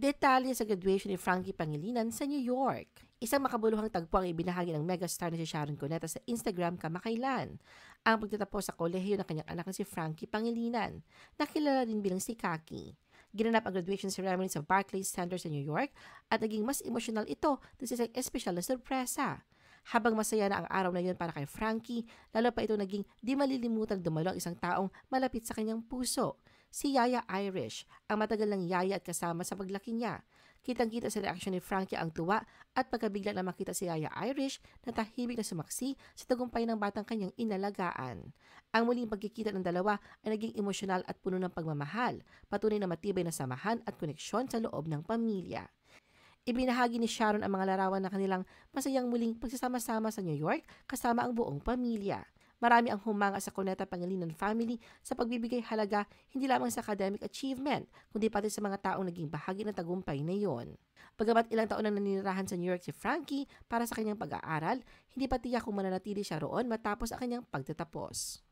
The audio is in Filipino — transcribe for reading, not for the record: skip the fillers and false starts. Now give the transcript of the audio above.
Detalye sa graduation ni Frankie Pangilinan sa New York. Isang makabuluhang tagpo ang ibinahagi ng megastar na si Sharon Cuneta sa Instagram kamakailan. Ang pagtatapos sa kolehiyo ng kanyang anak na si Frankie Pangilinan, na kilala din bilang si Kaki. Ginanap ang graduation ceremony sa Barclays Center sa New York at naging mas emosyonal ito dahil sa isang espesyal na sorpresa. Habang masaya na ang araw na yun para kay Frankie, lalo pa ito naging di malilimutang dumalo ang isang taong malapit sa kanyang puso, si Yaya Irish, ang matagal ng yaya at kasama sa paglaki niya. Kitang-kita sa reaksyon ni Frankie ang tuwa at pagkabigla na makita si Yaya Irish na tahimik na sumaksi sa tagumpay ng batang kanyang inalagaan. Ang muling pagkikita ng dalawa ay naging emosyonal at puno ng pagmamahal, patunay na matibay na samahan at koneksyon sa loob ng pamilya. Ibinahagi ni Sharon ang mga larawan ng kanilang masayang muling pagsasama-sama sa New York kasama ang buong pamilya. Marami ang humanga sa Cuneta Pangilinan family sa pagbibigay halaga hindi lamang sa academic achievement, kundi pati sa mga taong naging bahagi ng tagumpay na iyon. Bagamat ilang taon nang naninirahan sa New York si Frankie para sa kanyang pag-aaral, hindi pa tiyak kung mananatili siya roon matapos ang kanyang pagtatapos.